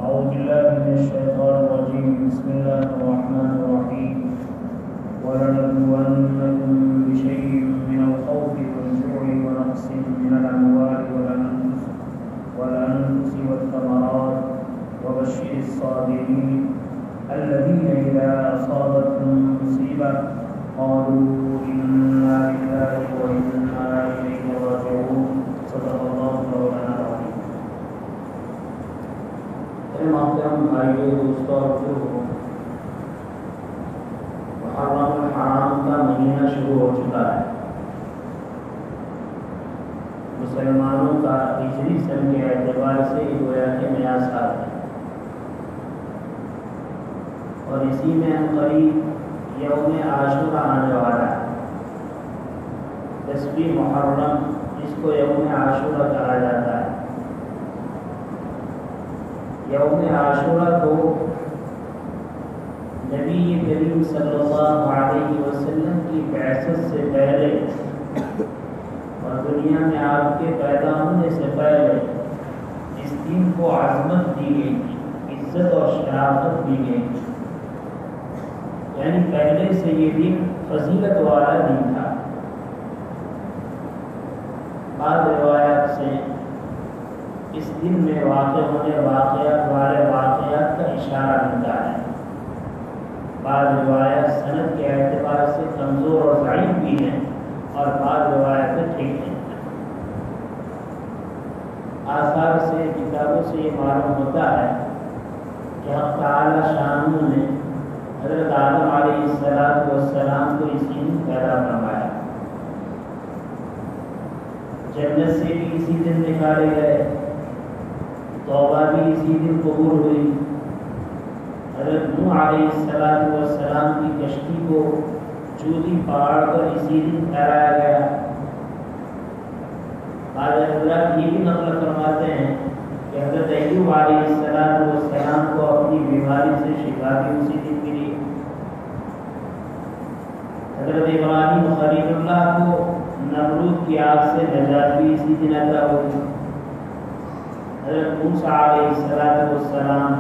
أعوذ بالله من الشيطان الرجيم. بسم الله الرحمن الرحيم. ولنبلونكم بشيء من الخوف والجوع ونقص من الأموال والأنفس والثمرات وبشر الصابرين الذين إذا أصابتهم مصيبة قالوا إنا لله وإنا إليه راجعون. صدق الله مولانا العظيم. محترم بھائیو دوستو اور بزرگوں، محرم الحرام کا مہینہ شروع ہو چکا ہے۔ مسلمانوں کا ہجری سن کے اعتبار سے یہ گویا کہ نیا سال ہے، اور اسی میں قریب یوم عاشوراء آنے والا ہے۔ 10ویں محرم جس کو یوم عاشوراء کہا جاتا ہے۔ یوم عاشوراء کو نبی کریم صلی اللہ علیہ وسلم کی بعثت سے پہلے اور دنیا میں آپ کے پیدا ہونے سے پہلے اس دن کو عظمت دی گئی تھی، عزت اور شرافت دی گئی تھی، یعنی پہلے سے یہ دن فضیلت والا دن تھا۔ بعض روایات سے اس دن میں واقع ہونے واقعات کا اشارہ ملتا ہے۔ بعض روایات سند کے اعتبار سے کمزور اور ضعیف بھی ہیں، اور بعض روایتیں ٹھیک ہیں۔ آثار سے، کتابوں سے یہ معلوم ہوتا ہے کہ حق تعالی شانہ نے حضرت آدم علیہ السلام کو اسی دن پیدا فرمایا۔ جنت سے بھی اسی دن نکالے گئے، توبہ بھی اسی دن قبول ہوئی۔ حضرت نوح علیہ السلام کی کشتی کو چودی پہاڑ پر اسی دن ٹھہرایا گیا۔ بعض حضرات یہ بھی نقل فرماتے ہیں کہ حضرت ایوب علیہ السلام کو اپنی بیماری سے شفا بھی اسی دن ملی۔ حضرت ابراہیم خلیل اللہ کو نمرود کی آگ سے نجات بھی اسی دن عطا ہوئی۔ حضرت موسیٰ علیہ السلام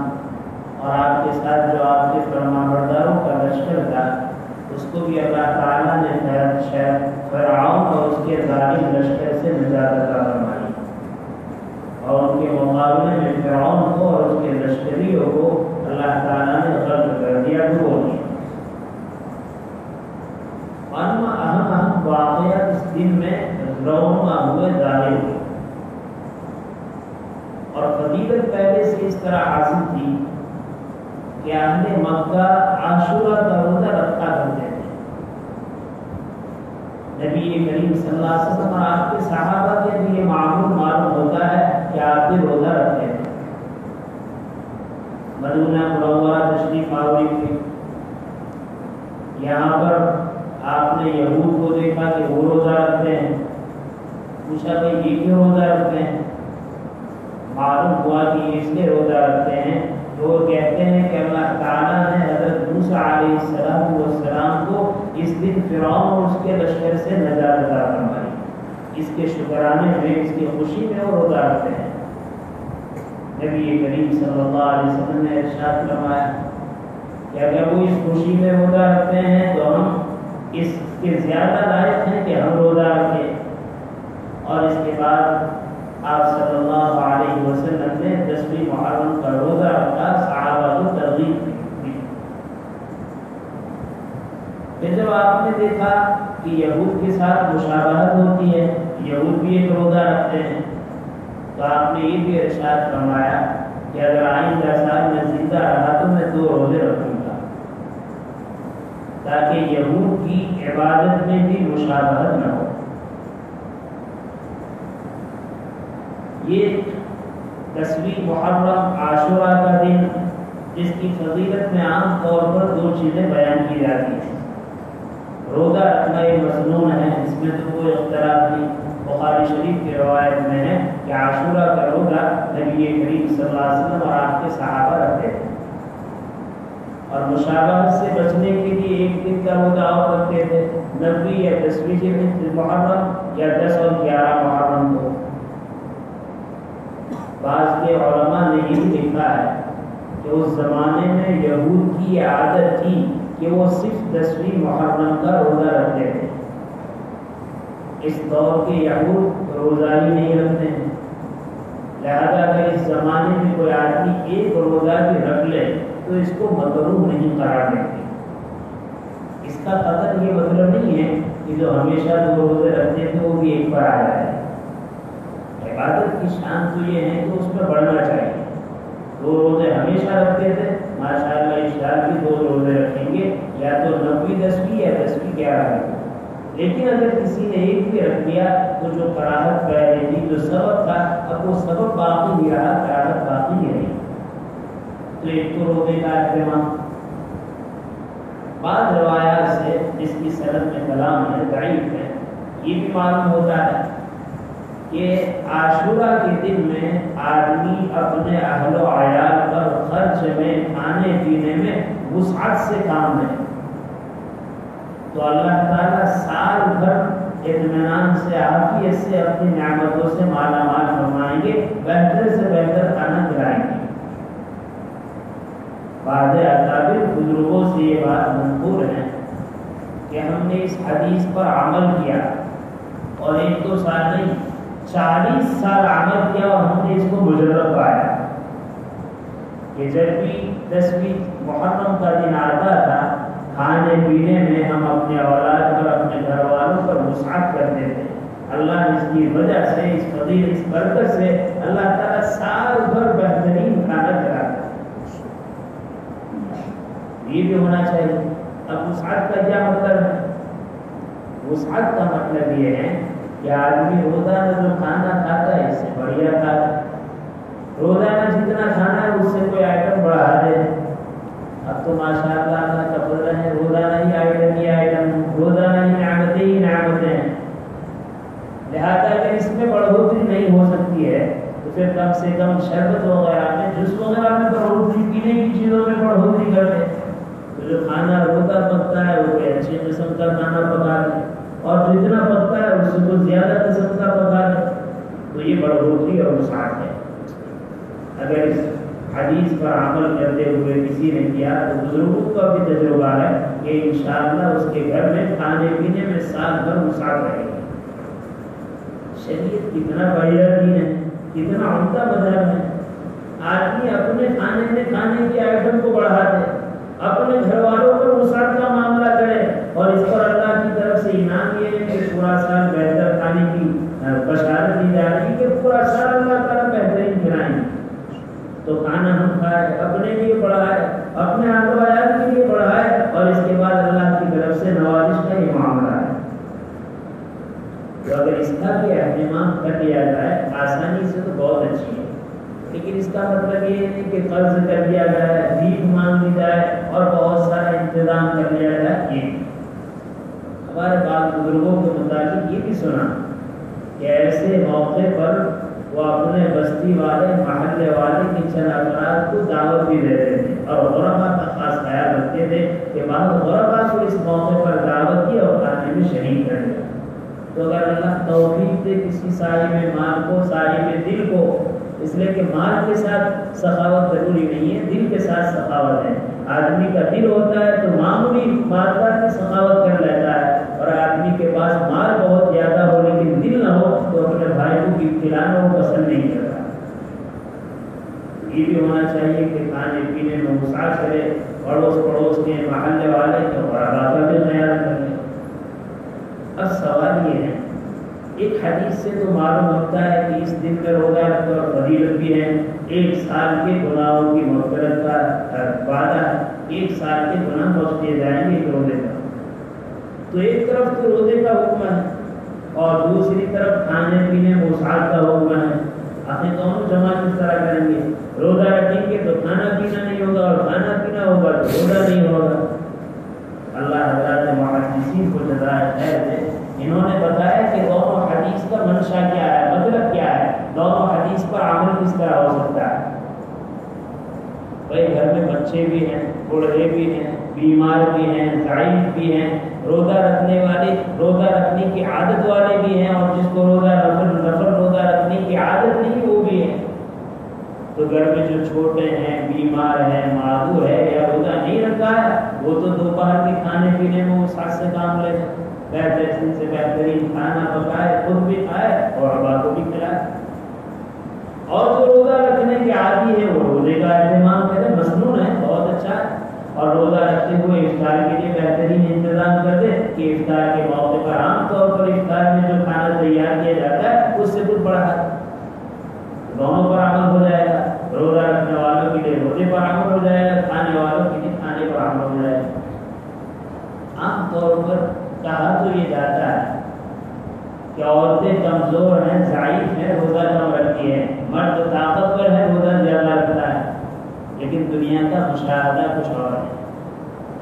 اور آپ کے ساتھ جو آپ کے فرمانبرداروں کا لشکر تھا، اس کو بھی اللہ تعالیٰ نے فرعون اور اس کے ظالم لشکر سے نجات عطا فرمائی، اور ان کے مقابلے میں فرعون کو اور اس کے لشکریوں کو اللہ تعالیٰ نے غرق کر دیا، ڈبو دیا۔ اہم واقعات اس دن میں رونما ہوئے، ظاہر ہوئے، اور فضیلت پہلے سے اس طرح حاصل تھی کہ اہل مکہ عاشوراء کا روزہ رکھا کرتے تھے۔ نبی کریم صلی اللہ علیہ وسلم اور آپ کے صحابہ کے بھی یہ معمول معلوم ہوتا ہے کہ آپ بھی روزہ رکھتے تھے۔ مدینہ منورہ تشریف آوری تھی، یہاں پر آپ نے یہود کو دیکھا کہ وہ روزہ رکھتے ہیں، پوچھا کہ یہ کیوں روزہ رکھتے ہیں؟ معلوم ہوا کہ اس لیے روزہ رکھتے ہیں تو وہ کہتے ہیں کہ اللہ تعالیٰ نے حضرت موسیٰ علیہ السلام کو اس دن فرعون اور اس کے لشکر سے نجات عطا فرمائی۔ اس کے شکرانے میں، اس کی خوشی میں وہ روزہ رکھتے ہیں۔ نبی کریم صلی اللہ علیہ وسلم نے ارشاد فرمایا کہ اگر وہ اس خوشی میں روزہ رکھتے ہیں تو ہم اس کے زیادہ لائق ہیں کہ ہم روزہ رکھیں۔ اور اس کے بعد آپ صلی اللہ علیہ وسلم نے 10ویں محرم کا روزہ رکھا، صحابہ کو ترغیب دی۔ پھر جب آپ نے دیکھا کہ یہود کے ساتھ مشابہت ہوتی ہے، یہود بھی ایک روزہ رکھتے ہیں، تو آپ نے یہ بھی ارشاد فرمایا کہ اگر آئندہ سال میں زندہ رہا تو میں 2 روزے رکھوں گا، تاکہ یہود کی عبادت میں بھی مشابہت نہ ہو۔ یہ 10ویں محرم عاشوراء کا دن، جس کی فضیلت میں عام طور پر 2 چیزیں بیان کی جاتی ہیں۔ روزہ رکھنا ایک مسنون ہے، اس میں تو کوئی اختلاف نہیں۔ بخاری شریف کی روایت میں ہے کہ عاشوراء کا روزہ نبی کریم صلی اللہ علیہ وسلم اور آپ کے صحابہ رکھتے تھے، اور مشابہت سے بچنے کے لیے ایک دن کا روزہ اور رکھتے تھے، 9ویں یا 10ویں محرم یا 10 اور 11 محرم کو۔ بعض کے علماء نے یہ لکھا ہے اس زمانے میں یہود کی یہ عادت تھی کہ وہ صرف 10ویں محرم کا روزہ رکھتے تھے. اس دور کے یہود روزہ ہی نہیں رکھتے ہیں، لہذا اگر اس زمانے میں کوئی آدمی ایک روزہ بھی رکھ لے تو اس کو مکروہ نہیں قرار دیتے. اس کا قطعاً یہ مطلب نہیں ہے کہ جو ہمیشہ 2 روزے رکھتے تھے وہ بھی ایک پر آ جائے. عبادت کی شان تو یہ ہے کہ اس میں بڑھنا چاہیے. 2 روزے ہمیشہ رکھتے تھے، ماشاءاللہ اس سال بھی 2 روزے رکھیں گے، یا تو 90 10ویں یا 10ویں 11ویں. لیکن اگر کسی نے ایک بھی رکھ لیا تو جو کراہت پہلے تھی، جو سبب تھا، اب وہ سبب باقی نہیں رہا، کراہت باقی نہیں رہی. تو ایک تو روزے کا اہتمام. بعض روایات سے جس کی سند میں کلام ہے، ضعیف ہے، یہ بھی معلوم ہوتا ہے کہ عاشورہ کے دن میں آدمی اپنے اہل و عیال پر خرچ میں، کھانے پینے میں وسعت سے کام لے تو اللہ تعالیٰ سال بھر اطمینان سے، عافیت سے، اپنی نعمتوں سے مالا مال فرمائیں گے، بہتر سے بہتر کھانا کھلائیں گے. بعض اکابر بزرگوں سے یہ بات منقول ہے کہ ہم نے اس حدیث پر عمل کیا اور 1-2 سال نہیں، 40 سال عمل کیا اور ہم نے اس کو مجرب پایا کہ جب بھی 10ویں محرم کا دن آتا تھا، کھانے پینے میں ہم اپنے اولاد پر، اپنے گھر والوں پر وسعت کرتے تھے. اللہ نے اس کی وجہ سے، اس فضیلت، اس برکت سے اللہ تعالیٰ سال بھر بہترین کھانا کھلاتا. یہ بھی ہونا چاہیے. اب وسعت کا کیا مطلب ہے؟ وسعت کا مطلب یہ ہے کہ آدمی روزانہ جو کھانا کھاتا ہے اس سے بڑھیا کھاتا ہے. روزانہ جتنا کھانا ہے اس سے کوئی آئٹم بڑھا دے. اب تو ماشاءاللہ اللہ کا فضل ہے، روزانہ ہی آئٹم، روزانہ ہی نعمتیں ہیں. لہذا اگر اس میں بڑھوتری نہیں ہو سکتی ہے تو پھر کم سے کم شربت وغیرہ میں، جوس وغیرہ میں بڑھوتری، پینے کی چیزوں میں بڑھوتری کر دے. تو جو کھانا روزہ پکتا ہے وہ کوئی اچھے قسم کا کھانا پکا دے، اور جتنا پکتا ہے اس سے کچھ زیادہ قسم کا پکا دے. تو یہ بڑھوتری اور وسعت ہے. اگر اس حدیث پر عمل کرتے ہوئے کسی نے کیا تو بزرگوں کا بھی تجربہ ہے کہ انشاءاللہ اس کے گھر میں کھانے پینے میں سال بھر وسعت رہے گی. شریعت کتنا بڑھیا دین ہے، کتنا عمدہ مذہب ہے. آدمی اپنے کھانے میں کھانے کی آئٹم کو بڑھا دے، اپنے گھر والوں پر وسعت کا معاملہ کرے، اور اس پر اللہ کی طرف سے انعام یہ ہے کہ پورا سال بہتر کھانے کی بشارت دی جا رہی ہے کہ پورا سال اللہ تعالیٰ بہترین کھلائیں گے. تو کھانا ہم کھائے، اپنے لیے بڑھائے، اپنے اہل و عیال کے لیے بڑھائے، اور اس کے بعد اللہ کی طرف سے نوازش کا یہ معاملہ ہے. تو اگر اس کا بھی اہتمام کر لیا جائے آسانی سے تو بہت اچھی ہے. لیکن اس کا مطلب یہ نہیں کہ قرض کر لیا جائے، بھیک مانگ لی جائے اور بہت سارا انتظام کر لیا جائے. یہ ہمارے بعض بزرگوں کے مطابق یہ بھی سنا کہ ایسے موقع پر وہ اپنے بستی والے، محلے والے کے چند افراد کو دعوت بھی دیتے تھے، اور غربا کا خاص خیال رکھتے تھے کہ بعض غربا کو اس موقع پر دعوت کی اور کھانے میں شریک کر دیا. تو اگر اللہ توفیق دے کسی صاحب مال کو، صاحب دل کو، اس لیے کہ مال کے ساتھ سخاوت ضروری نہیں ہے، دل کے ساتھ سخاوت ہے. آدمی کا دل ہوتا ہے تو معمولی مالدار کی سخاوت کر لیتا ہے، اور آدمی کے پاس مال بہت زیادہ ہو لیکن دل نہ ہو تو اپنے بھائی کو گفٹ کھلانا وہ پسند نہیں کرتا. یہ بھی ہونا چاہیے کہ کھانے پینے میں وسعت کرے، پڑوس کے، محلے والے کے، غربا کا بھی خیال کرے. اب سوال یہ ہے، ایک حدیث سے تو معلوم ہوتا ہے کہ اس دن میں روزہ رکھنا اور فضیلت بھی ہے. 1 سال کے گناہوں کی مغفرت کا وعدہ ہے، 1 سال کے گناہ بخش دیے جائیں گے ایک روزے کا. تو ایک طرف تو روزے کا حکم ہے اور دوسری طرف کھانے پینے وسعت کا حکم ہے. آخر دونوں جمع کس طرح کریں گے؟ روزہ رکھیں گے تو کھانا پینا نہیں ہوگا، اور کھانا پینا ہوگا تو روزہ نہیں ہوگا. اللہ حضرات محدثین کو جزائے خیر دے، انہوں نے بتایا کہ دونوں حدیث کا منشا کیا ہے، مطلب کیا ہے، دونوں حدیث پر عمل کس طرح ہو سکتا ہے. بھائی گھر میں بچے بھی ہیں، بوڑھے بھی ہیں، بیمار بھی ہیں، ضعیف بھی ہیں، روزہ رکھنے والے، روزہ رکھنے کی عادت والے بھی ہیں، اور جس کو نفل روزہ رکھنے کی عادت نہیں وہ بھی ہیں. تو گھر میں جو چھوٹے ہیں، بیمار ہیں، معذور ہے یا روزہ نہیں رکھا ہے، وہ تو دوپہر کے کھانے پینے میں وہ ساتھ سے کام لے جائے، بہترین سے بہترین کھانا پکائے، خود بھی کھائے اور احباب کو بھی کھلائے۔ اور جو روزہ رکھنے کے عادی ہے وہ روزے کا اہتمام کرے، مسنون ہے، بہت اچھا ہے، اور روزہ رکھتے ہوئے افطار کے لیے بہترین انتظام کر دے کہ افطار کے موقع پر عام طور پر افطار میں جو کھانا تیار کیا جاتا ہے اس سے کچھ بڑا ہے، دونوں پر عمل ہو جائے گا، روزہ رکھنے والوں کے لیے روزے پر عمل ہو جائے گا، کھانے والوں کے لیے کھانے پر عمل ہو جائے گا۔ عام طور پر کہا تو یہ جاتا ہے کہ عورتیں کمزور ہیں، ضعیف ہیں، روزہ کم رکھتی ہے، مرد طاقتور ہے، روزہ زیادہ رکھتا ہے، لیکن دنیا کا مشاہدہ کچھ اور ہے۔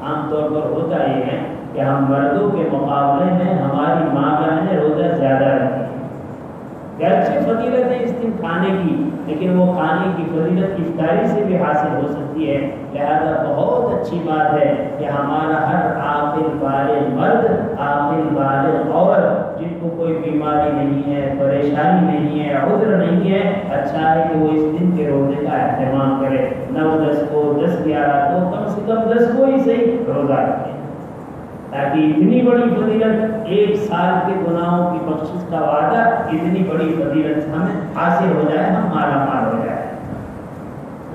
عام طور پر ہوتا یہ ہے کہ ہم مردوں کے مقابلے میں ہماری ماں بہنیں روزہ زیادہ رکھتی ہیں، گرچہ فضیلت ہے اس دن کھانے کی، لیکن وہ کھانے کی فضیلت افطاری سے بھی حاصل ہو سکتی ہے، لہذا بہت اچھی بات ہے کہ ہمارا ہر عاقل بالغ مرد، عاقل بالغ عورت جن کو کوئی بیماری نہیں ہے، پریشانی نہیں ہے، عذر نہیں ہے، اچھا ہے کہ وہ اس دن کے روزے کا اہتمام کرے، 9-10 کو 10-11 کو کم سے کم 10 کو ہی صحیح روزہ رکھے، تاکہ اتنی بڑی فضیلت، 1 سال کے گناہوں کی بخشش کا وعدہ، اتنی بڑی فضیلت ہمیں حاصل ہو جائے، ہم مالا مال ہو جائے۔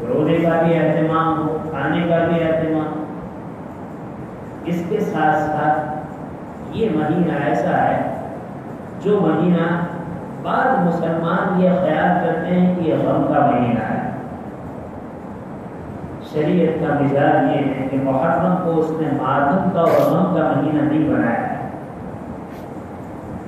روزے کا بھی اہتمام ہو، کھانے کا بھی اہتمام۔ اس کے ساتھ ساتھ یہ مہینہ ایسا ہے جو مہینہ بعض مسلمان یہ خیال کرتے ہیں کہ یہ غم کا مہینہ ہے۔ شریعت کا مزاج یہ ہے کہ محرم کو اس نے ماتم کا اور غم کا مہینہ نہیں بنایا ہے۔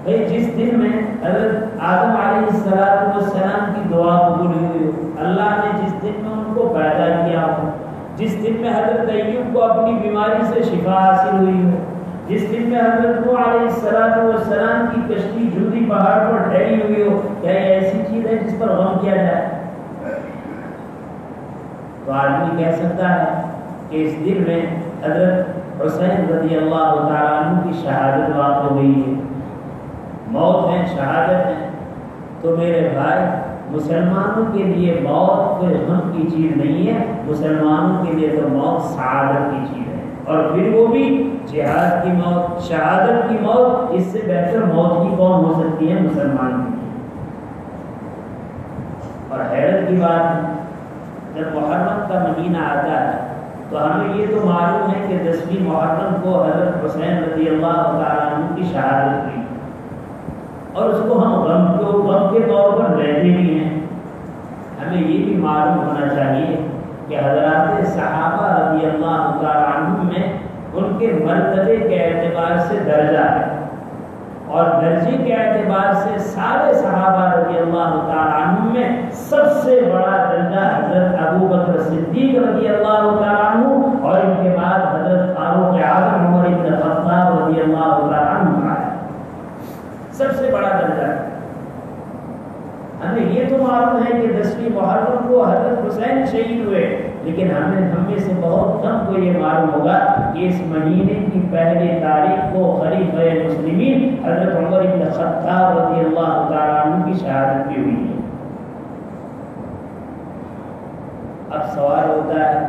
بھئی جس دن میں حضرت آدم علیہ السلام کی دعا قبول ہوئی ہو، اللہ نے جس دن میں ان کو پیدا کیا ہو، جس دن میں حضرت ایوب کو اپنی بیماری سے شفا حاصل ہوئی ہو، جس دن میں حضرت نوح علیہ السلام کی کشتی جودی پہاڑ پر ٹھہری ہوئی ہو، کیا یہ ایسی چیز ہے جس پر غم کیا جائے؟ تو آدمی کہہ سکتا ہے کہ اس دن میں حضرت حسین رضی اللہ تعالیٰ عنہ کی شہادت واقع ہوئی ہے، موت ہے، شہادت ہے۔ تو میرے بھائی، مسلمانوں کے لیے موت کوئی غم کی چیز نہیں ہے، مسلمانوں کے لیے تو موت سعادت کی چیز ہے، اور پھر وہ بھی جہاد کی موت، شہادت کی موت، اس سے بہتر موت کی کون ہو سکتی ہے مسلمان کی؟ اور حیرت کی بات ہے، جب محرم کا مہینہ آتا ہے تو ہمیں یہ تو معلوم ہے کہ 10ویں محرم کو حضرت حسین رضی اللہ تعالیٰ عنہ کی شہادت ہوئی، اور اس کو ہم غم کے طور پر لیتے بھی ہیں۔ ہمیں یہ بھی معلوم ہونا چاہیے کہ حضرات صحابہ رضی اللہ تعالیٰ عنہ میں ان کے مرتبے کے اعتبار سے درجہ ہے، اور درجے کے اعتبار سے سارے صحابہ رضی اللہ تعالیٰ عنہ میں سب سے بڑا درجہ حضرت ابو بکر صدیق رضی اللہ تعالیٰ عنہ، اور ان کے بعد حضرت فاروق اعظم عمر بن الخطاب رضی اللہ تعالیٰ عنہ کا ہے، سب سے بڑا درجہ ہے۔ ہمیں یہ تو معلوم ہے کہ 10ویں محرم کو حضرت حسین شہید ہوئے، لیکن ہم میں سے بہت کم کو یہ معلوم ہوگا کہ اس مہینے کی پہلی تاریخ کو خلیفہ مسلمین حضرت عمر بن الخطاب رضی اللہ تعالیٰ عنہ کی شہادت بھی ہوئی ہے۔ اب سوال ہوتا ہے،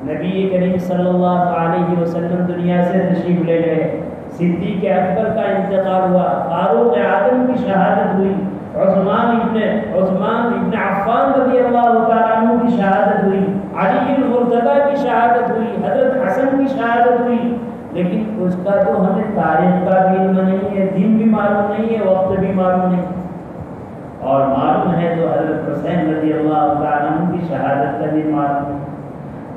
نبی کریم صلی اللہ علیہ وسلم دنیا سے تشریف لے گئے، صدیق اکبر کا انتقال ہوا، فاروق اعظم کی شہادت ہوئی، عثمان ابن عفان رضی اللہ تعالیٰ عنہ کی شہادت ہوئی، علی المرتضیٰ کی شہادت ہوئی، حضرت حسن کی شہادت ہوئی، لیکن اس کا تو ہمیں تاریخ کا بھی علم نہیں ہے، دن بھی معلوم نہیں ہے، وقت بھی معلوم نہیں، اور معلوم ہے تو حضرت حسین رضی اللہ تعالیٰ عنہ کی شہادت کا دن معلوم ہے۔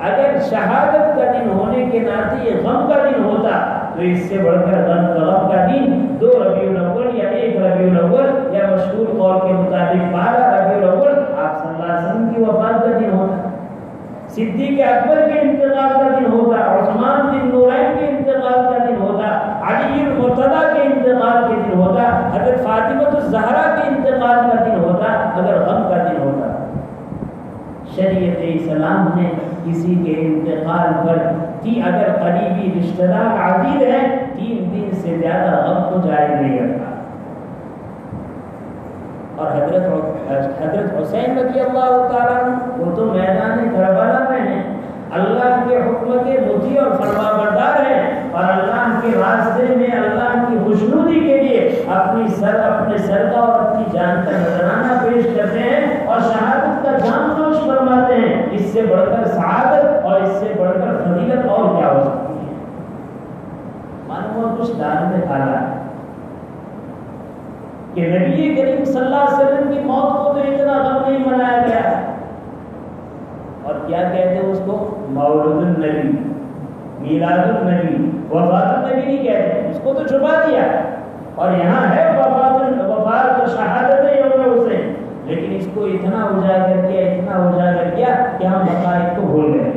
اگر شہادت کا دن ہونے کے ناطے یہ غم کا دن ہوتا تو اس سے بڑھ کر غم کا دن 2 ربیع الاول یا 1 ربیع الاول یا مشہور قول کے مطابق 12 ربیع الاول آپ صلی اللہ علیہ وسلم کی وفات کا دن ہوتا، صدیق اکبر کے انتقال کا دن ہوتا، عثمان بن نورین کے انتقال کا دن ہوتا، علی المرتضیٰ کے انتقال کے دن ہوتا، حضرت فاطمہ الزہرا کے انتقال کا دن ہوتا، اگر غم کا دن ہوتا۔ شریعت اسلام نے کسی کے انتقال پر اگر قریبی رشتہ دار عزیز ہے 3 دن سے زیادہ غم کو جائز نہیں رکھا، اور حضرت حضرت حسین رضی اللہ تعالیٰ وہ تو میدان کربلا میں ہیں، اللہ کے حکم کے مطیع اور فرما بردار ہیں، اور اللہ کے راستے میں اللہ کی خوشنودی کے لیے اپنے سر کا اور اپنی جان کا نذرانہ پیش کرتے ہیں اور شہادت کا جام نوش فرماتے ہیں۔ اس سے بڑھ کر سعادت اور اس سے بڑھ کر فضیلت اور کیا ہو سکتی ہے؟ معلوم کچھ دار میں کھانا ہے کہ نبی کریم صلی اللہ علیہ وسلم کی موت کو تو اتنا غم نہیں منایا گیا، اور کیا کہتے ہیں اس کو؟ مولد النبی، میلاد النبی، وفات النبی نہیں کہتے، اس کو تو چھپا دیا، اور یہاں ہے وفات اور شہادت یوم حسین، لیکن اس کو اتنا اجاگر کیا کہ ہم حقائق کو بھول گئے۔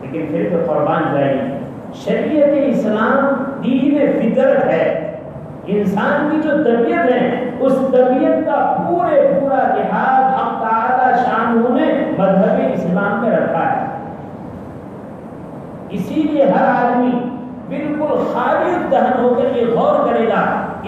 لیکن پھر تو قربان جائے، شریعت اسلام دین فطرت ہے، انسان کی جو طبیعت ہے اس طبیعت کا پورا لحاظ حق تعالی شانہ نے مذہب اسلام میں رکھا ہے۔ اسی لیے ہر آدمی بالکل خالی دہن ہو کر یہ غور کرے گا،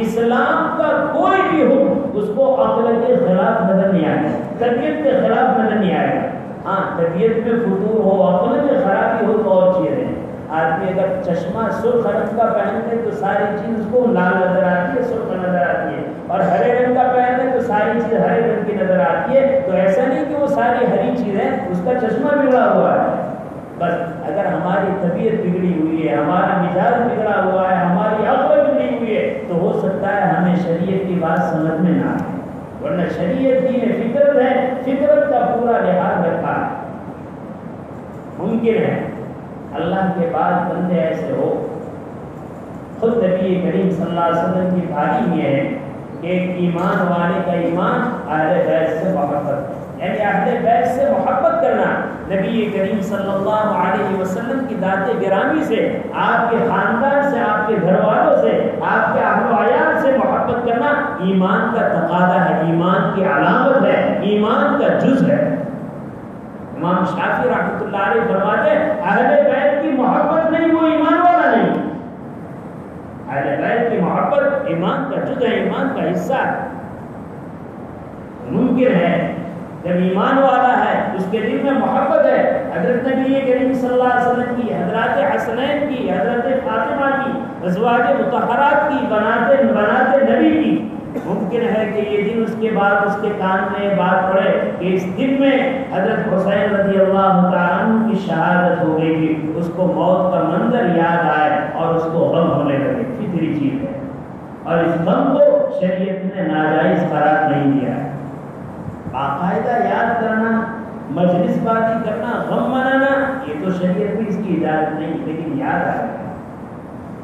اسلام کا کوئی بھی حکم اس کو عقل کے خلاف نظر نہیں آئے گا، طبیعت کے خلاف نظر نہیں آئے گا۔ ہاں طبیعت میں فتور ہو، عقل میں خرابی ہو تو اور چیز ہے۔ آدمی اگر چشمہ سرخ رنگ کا پہن لے تو ساری چیز اس کو لال نظر آتی ہے، سرخ نظر آتی ہے، اور ہرے رنگ کا پہن لے تو ساری چیز ہرے رنگ کی نظر آتی ہے۔ تو ایسا نہیں کہ وہ ساری ہری چیز ہے، اس کا چشمہ بگڑا ہوا ہے۔ بس اگر ہماری طبیعت بگڑی ہوئی ہے، ہمارا مزاج بگڑا ہوا ہے، ہماری عقل بگڑی ہوئی ہے، تو ہو سکتا ہے ہمیں شریعت کی بات سمجھ میں نہ آئے، ورنہ شریعت دین فطرت ہے، فطرت کا پورا لحاظ رکھا ہے۔ ممکن ہے اللہ کے بعد بندے ایسے ہو، خود نبی کریم صلی اللہ علیہ وسلم کی تعلیم یہ ہے کہ ایک ایمان والے کا ایمان اہل بیت سے محبت، یعنی اہل بیت سے محبت کرنا، نبی کریم صلی اللہ علیہ وسلم کی ذات گرامی سے، آپ کے خاندان سے، آپ کے گھر والوں سے، آپ کے اہل و عیال سے محبت کرنا ایمان کا تقاضا ہے، ایمان کی علامت ہے، ایمان کا جز ہے۔ امام شافعی رحمۃ اللہ علیہ فرماتے ہیں اہل بیت کی محبت نہیں وہ ایمان والا نہیں، اہل بیت کی محبت ایمان کا جز ہے، ایمان کا حصہ ہے۔ ممکن ہے جب ایمان والا ہے اس کے دل میں محبت ہے، حضرت نبی کریم صلی اللہ علیہ وسلم کی، حضرات حسنین کی، حضرت فاطمہ کی، ازواج مطہرات کی، بنات نبی کی، ممکن ہے کہ یہ دن اس کے بعد اس کے کان میں بات پڑے کہ اس دن میں حضرت حسین رضی اللہ تعالیٰ عنہ کی شہادت ہو گئی تھی، اس کو موت کا منظر یاد آئے اور اس کو غم ہونے لگے، فطری چیز ہے، اور اس غم کو شریعت نے ناجائز قرار نہیں دیا ہے۔ باقاعدہ یاد کرنا، مجلس بازی کرنا، غم منانا، یہ تو شریعت میں اس کی اجازت نہیں، لیکن یاد آئے۔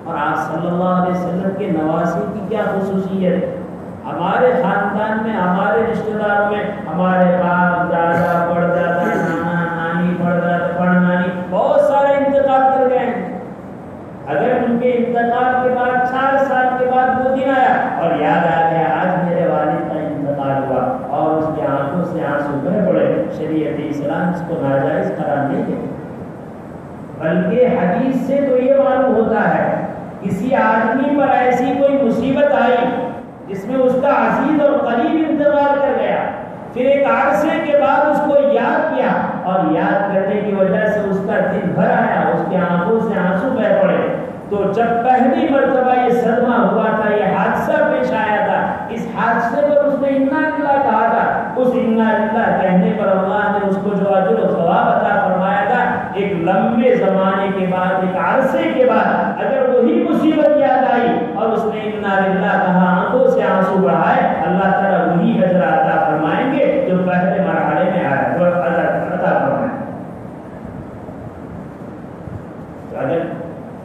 اور آپ صلی اللہ علیہ وسلم کے نواسے کی کیا خصوصیت، ہمارے خاندان میں، ہمارے رشتہ داروں میں، ہمارے باپ دادا پردادا نانا نانی پڑنانی بہت سارے انتقال کر گئے ہیں۔ اگر ان کے انتقال کے بعد 4 سال کے بعد وہ دن آیا اور یاد آ گیا آج میرے والد کا انتقال ہوا اور اس کی آنکھوں سے آنسو بہہ پڑے، شریعت اسلام اس کو ناجائز قرار نہیں دے، بلکہ حدیث سے تو یہ معلوم ہوتا ہے کسی آدمی پر ایسی کوئی مصیبت آئی جس میں اس کا عزیز اور قریب انتقال کر گیا، پھر ایک عرصے کے بعد اس کو یاد کیا اور یاد کرنے کی وجہ سے اس کا دل بھر آیا، اس کی آنکھوں سے آنسو بہہ پڑے، تو جب پہلی مرتبہ یہ صدمہ ہوا تھا، یہ حادثہ پیش آیا تھا، اس حادثے پر اس نے انا للہ کہا تھا، اس انا للہ کہنے پر اللہ نے اس کو جو اجر و ثواب عطا فرمایا تھا، ایک لمبے زمانے کے بعد، ایک عرصے کے بعد اگر وہی مصیبت یاد آئی اور اس نے انا للہ کہا، آنکھوں سے آنسو بہائے، اللہ تعالیٰ وہی اجر عطا فرمائیں گے جو پہلے مرحلے میں آیا، جو عطا فرمائیں۔ تو اگر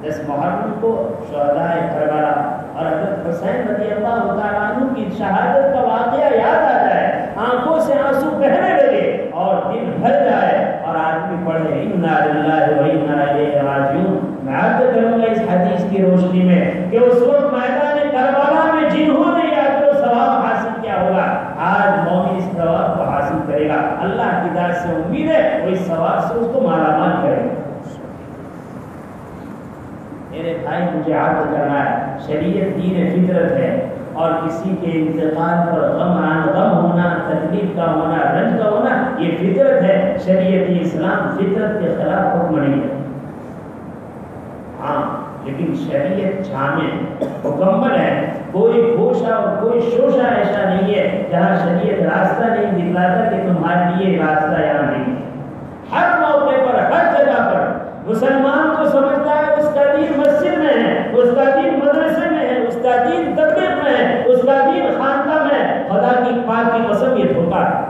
10 محرم کو شہداء کربلا اور حضرت حسین رضی اللہ تعالیٰ عنہ کی شہادت کا واقعہ یاد آ جائے، آنکھوں سے آنسو بہنے لگے اور دل بھر جائے اور آدمی پڑھے انا للہ و انا الیہ راجعون۔ میں عرض کروں گا اس حدیث کی روشنی میں کہ اس وقت میدان کربلا میں جنہوں نے یہ اجر و ثواب حاصل کیا ہوگا، آج مومن اس ثواب کو حاصل کرے گا۔ اللہ کی ذات سے امید ہے وہ اس ثواب سے اس کو مالا مال کرے گا۔ میرے بھائی مجھے عرض کرنا ہے، شریعت دین فطرت ہے اور کسی کے انتقال پر غم ہونا، تکلیف کا ہونا، رنج کا ہونا، یہ فطرت ہے۔ شریعت اسلام فطرت کے خلاف حکم نہیں ہے۔ ہاں لیکن شریعت جامع مکمل ہے، کوئی گوشہ اور کوئی شوشہ ایسا نہیں ہے جہاں شریعت راستہ نہیں دکھلاتا کہ تمہارے لیے راستہ یہاں نہیں ہے۔ ہر موقع پر، ہر جگہ پر مسلمان کو سمجھتا ہے اس کا دین مسجد میں ہے، اس کا دین مدرسے میں ہے، اس کا دین تبلیغ میں ہے، اس کا دین خانقاہ میں ہے۔ خدا کی پاک کی قسم یہ دھوکہ ہے۔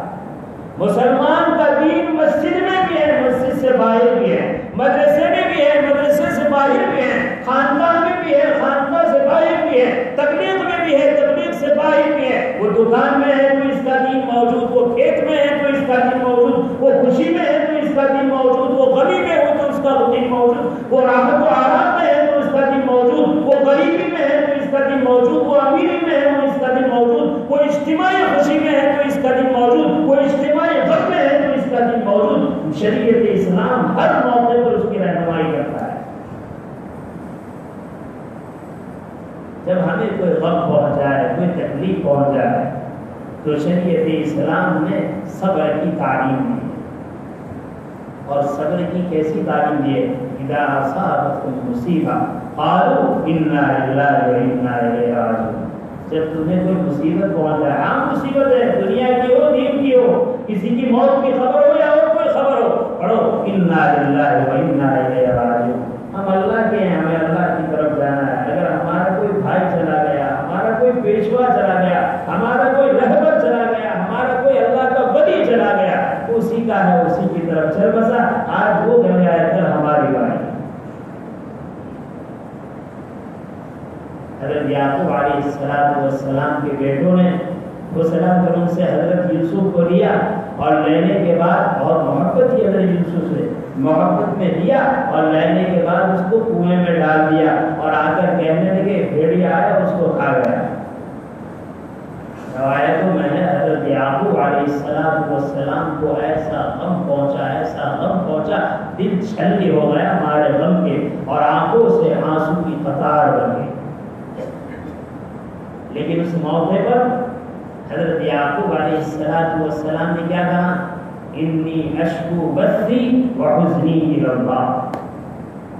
مسلمان کا دین مسجد میں بھی ہے، مسجد سے باہر بھی ہے، مدرسے میں بھی ہے، مدرسے سے باہر بھی ہے، خانقاہ میں بھی ہے، خانقاہ سے باہر بھی ہے، تبلیغ میں بھی ہے، تبلیغ سے باہر بھی ہے۔ وہ دکان میں ہے تو اس کا دین موجود، وہ کھیت میں ہے تو اس کا دین موجود، وہ خوشی میں ہے تو اس کا دین موجود، وہ غمی میں ہو تو اس کا دین موجود، وہ راحت و آرام میں ہے تو اس کا دین موجود، وہ غریبی میں ہے تو اس کا دین موجود، وہ امیری میں ہے تو اس کا دین موجود، وہ اجتماعی خوشی میں ہے تو اس کا دین موجود، وہ اجتماعی غم میں ہے تو اس کا دین موجود۔ شریعت اسلام ہر موقع پر اس کی رہنمائی کرتا ہے۔ جب ہمیں کوئی غم پہنچ جائے، کوئی تکلیف پہنچ جائے تو شریعت اسلام نے صبر کی تعلیم دی ہے۔ اور صبر کی کیسی تعلیم دی ہے؟ اذا اصابتکم مصیبہ قالوا انا للہ و انا الیہ راجعون۔ جب تمہیں کوئی مصیبت پہنچ جائے، عام مصیبت ہے، دنیا کی ہو، دین کی ہو، کسی کی موت کی خبر ہو یا اور کوئی خبر ہو، پڑھو انا للہ و انا الیہ راجعون۔ ہم اللہ کے ہیں، ہمیں اللہ کی طرف جانا ہے۔ اگر ہمارا کوئی بھائی چلا گیا، ہمارا کوئی پیشوا چلا گیا، ہمارا کوئی رہبر چلا گیا، ہمارا کوئی اللہ کا ولی چلا گیا، اسی کا ہے، اسی کی طرف چل بسا۔ آج وہ گیا ہے، کل ہماری باری۔ حضرت یعقوب علیہ السلام کے بیٹوں نے غسلہ کرم سے حضرت یوسف کو لیا اور لینے کے بعد بہت محبت کی حضرت یوسف سے، محبت میں لیا اور لینے کے بعد اس کو کنویں میں ڈال دیا اور آ کر کہنے لگے بھیڑیا آیا اس کو کھا گیا۔ روایتوں میں ہے حضرت یعقوب علیہ السلام کو ایسا غم پہنچا، ایسا غم پہنچا، دل چھلنی ہو گیا ہمارے غم کے اور آنکھوں سے آنسو کی قطار بن گئی۔ لیکن اس موقع پر حضرت یعقوب علیہ السلام نے کیا کہا؟ انی اشکو بثی وحزنی الی اللہ۔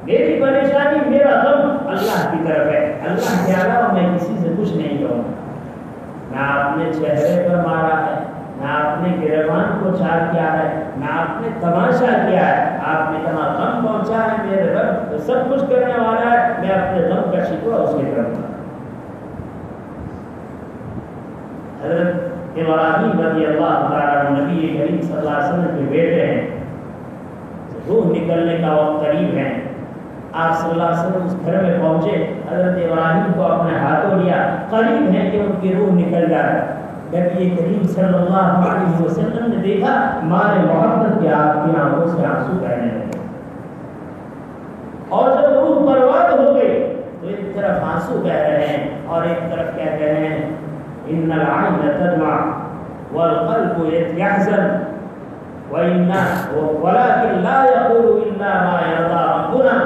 میری پریشانی، میرا غم اللہ کی طرف ہے، اللہ کے علاوہ میں کسی سے کچھ نہیں کہوں گا۔ نہ آپ نے چہرے پر مارا ہے، نہ آپ نے گریبان کو چار کیا ہے، نہ آپ نے تماشا کیا ہے، آپ نے کہا غم پہنچا ہے، میرے رب سب کچھ کرنے والا ہے، میں اپنے غم کا شکوہ اس کے کروں گا۔ حضرت ابراہیم رضی اللہ تعالیٰ نبی کریم صلی اللہ علیہ وسلم کے بیٹے ہیں، روح نکلنے کا وقت قریب ہے۔ آپ صلی اللہ علیہ وسلم اس گھر میں پہنچے، حضرت ابراہیم کو اپنے ہاتھوں لیا، قریب ہے کہ ان کی روح نکل جائے۔ نبی کریم صلی اللہ علیہ وسلم نے دیکھا مارے محبت کے آپ کی آنکھوں سے آنسو بہنے لگے، اور جب روح برباد ہو گئی تو ایک طرف آنسو بہ رہے ہیں اور ایک طرف کہہ رہے ہیں ان العین تدمع والقلب يحزن ولكن لا يقول الا ما يرضى ربنا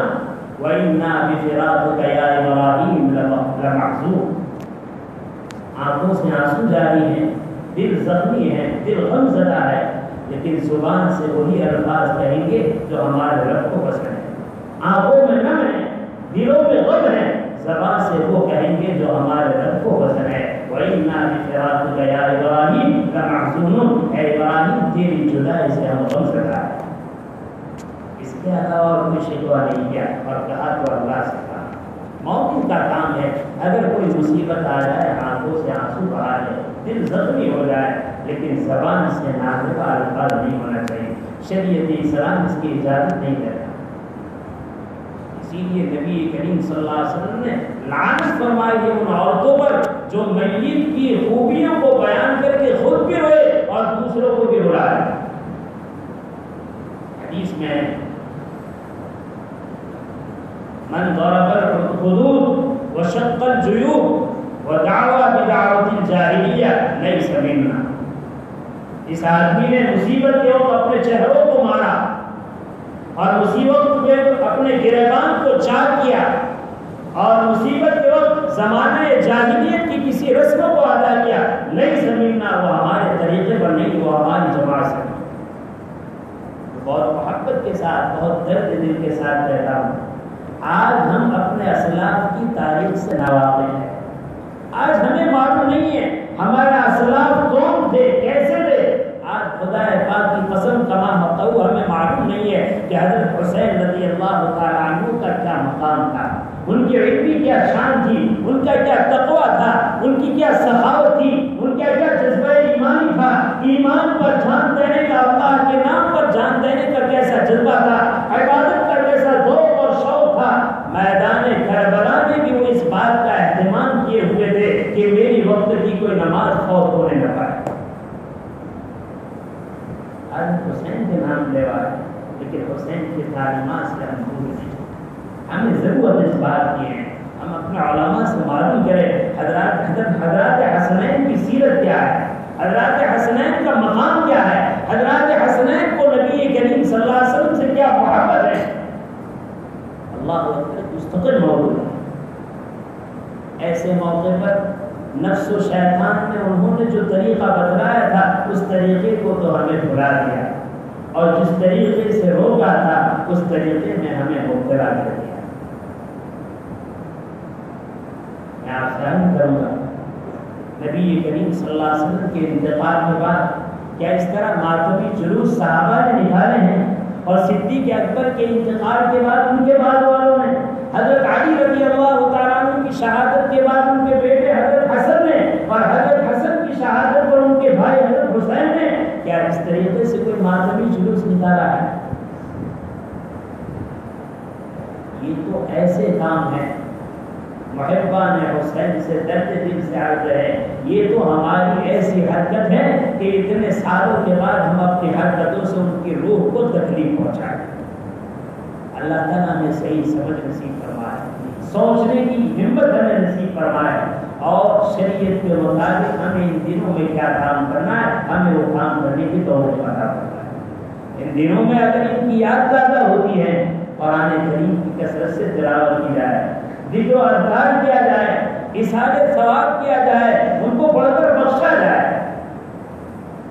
وانا بفراقك يا ابراہیم لمحزون۔ آنکھوں سے آنسو جاری ہیں، دل زخمی ہے، دل غم زدہ ہے، لیکن زبان سے وہی الفاظ کہیں گے جو ہمارے رب کو پسند ہے۔ آنکھوں میں غم ہے، دلوں میں غم ہے، زبان سے وہ کہیں گے جو ہمارے رب کو پسند ہے۔ وَإِنَّا بِفِرَاقِكَ يَا إِبْرَاهِيمُ لَمَحْزُونُونَ۔ اے ابراہیم تیری جدائی سے ہم غم زدہ ہیں۔ اس کے علاوہ اور کوئی شکوہ نہیں کیا اور کہا تو اللہ سے کہا۔ مومن کا کام ہے اگر کوئی مصیبت آ جائے آنکھوں سے آنسو بہا لے، دل زخمی ہو جائے، لیکن زبان سے نازکہ الفاظ نہیں ہونا چاہیے۔ شریعت اسلام اس کی اجازت نہیں دیتا۔ اسی لیے نبی کریم صلی اللہ علیہ وسلم نے لعنت فرمائی ہے ان عورتوں پر جو میت کی خوبیوں کو بیان کر کے خود بھی روئے اور دوسروں کو بھی رلائے۔ حدیث میں من ضرب الحدود وشق الجیوب ودعوى بدعوة الجاہلیہ لیس منا۔ اس آدمی نے مصیبت کے وقت اپنے چہروں کو مارا اور مصیبت کے وقت اپنے گریبان کو چار کیا اور مصیبت کے وقت زمانہ جاہلیت کی کسی رسم کو ادا کیا، نئی زمین نہ وہ ہمارے طریقے پر نہیں، وہ ہماری جماعت سے نہیں۔ بہت محبت کے ساتھ، بہت درد دل کے ساتھ کہتا ہوں، آج ہم اپنے اسلاف کی تاریخ سے ناواقف ہیں۔ آج ہمیں معلوم نہیں ہے ہمارے اسلاف کون تھے، کیسے تھے۔ آج خدا پاک کی قسم کما مقو ہمیں معلوم نہیں ہے کہ حضرت حسین رضی اللہ تعالیٰ عنہ کا کیا مقام تھا، ان کی علمی کیا شان تھی، ان کا کیا تقویٰ تھا، ان کی کیا سخاوت تھی، ان کا کیا جذبہ ایمانی تھا، ایمان پر جان دینے کا، اللہ کے نام پر جان دینے کا کیسا جذبہ تھا، عبادت کا کیسا ذوق اور شوق تھا۔ میدان کربلا میں بھی وہ اس بات کا اہتمام کیے ہوئے تھے کہ میری وقت کی کوئی نماز فوت ہونے نہ پائے۔ آج حسین کے نام لیوا ہے، لیکن حسین کی تعلیمات سے ہم دور نہیں۔ ہمیں ضرورت اس بات کی ہے ہم اپنے علماء سے معلوم کریں حضرات حسنین کی سیرت کیا ہے، حضرات حسنین کا مقام کیا ہے، حضرات حسنین کو نبی کریم صلی اللہ علیہ وسلم سے کیا محبت ہے۔ اللہ اکبر مستقل موضوع ہے۔ ایسے موقع پر نفس و شیطان نے انہوں نے جو طریقہ بتلایا تھا اس طریقے کو تو ہمیں بھلا دیا، اور جس طریقے سے روکا تھا اس طریقے میں ہمیں مبتلا کر دیا۔ میں آپ سے عرض کروں گا، نبی کریم صلی اللہ علیہ وسلم کے انتقال کے بعد کیا اس طرح ماتمی جلوس صحابہ نے نکالے ہیں، اور صدیق اکبر کے انتقال کے بعد ان کے بعد والوں نے، حضرت علی رضی اللہ تعالیٰ عنہ کی شہادت کے بعد ان کے بیٹے حضرت حسن نے، اور حضرت حسن کی شہادت پر ان کے بھائی حضرت حسین نے، کیا اس طریقے سے کوئی ماتمی جلوس نکالا ہے؟ یہ تو ایسے کام ہیں، محبان حسین سے درد دل سے عرض ہے، یہ تو ہماری ایسی حرکت ہے کہ اتنے سالوں کے بعد ہم اپنی حرکتوں سے ان کی روح کو تکلیف پہنچائیں۔ اللہ تعالیٰ ہمیں صحیح سمجھ نصیب فرمائے، سوچنے کی ہمت ہمیں نصیب فرمائے، اور شریعت کے مطابق ہمیں ان دنوں میں کیا کام کرنا ہے ہمیں وہ کام کرنے کی توفیق عطا فرمائے۔ ان دنوں میں اگر ان کی یاد زیادہ ہوتی ہے، قرآن کریم کی کثرت سے تلاوت کی جائے، ذکر و اذکار کیا جائے، اظہار ثواب کیا جائے، ان کو بڑھ کر بخشا جائے،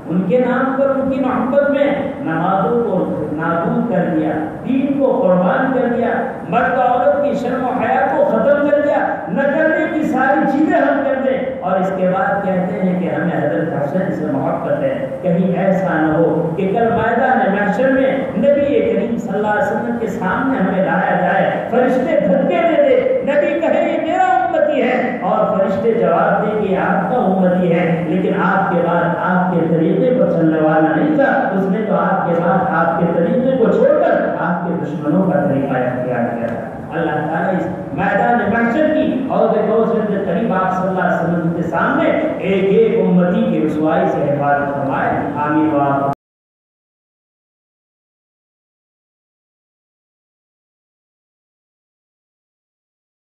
ان کے نام پر ان کی محبت میں نمازوں کو نابود کر دیا، دین کو قربان کر دیا، مرد عورت کی شرم و حیا کو ختم کر دیا، نہ کرنے کی ساری چیزیں ہم کر دیں، اور اس کے بعد کہتے ہیں کہ ہمیں حضرت حسین سے محبت ہے۔ کہیں ایسا نہ ہو کہ کل میدان محشر میں نبی کریم صلی اللہ علیہ وسلم کے سامنے ہمیں لایا جائے، فرشتے دھکے دے دے، نبی کہے یہ میرا امتی ہے، اور فرشتے جواب دے کہ آپ کا امتی ہے، لیکن آپ کے بعد آپ کے طریقے پر چلنے والا نہیں تھا، اس نے تو آپ کے بعد آپ کے طریقے کو چھوڑ کر آپ کے دشمنوں کا طریقہ اختیار کیا تھا۔ اللہ تعالیٰ اس میدان محشر کی اور قریب آپ صلی اللہ علیہ وسلم کے سامنے ایک ایک امتی کی رسوائی سے حفاظت فرمائے۔ آمین۔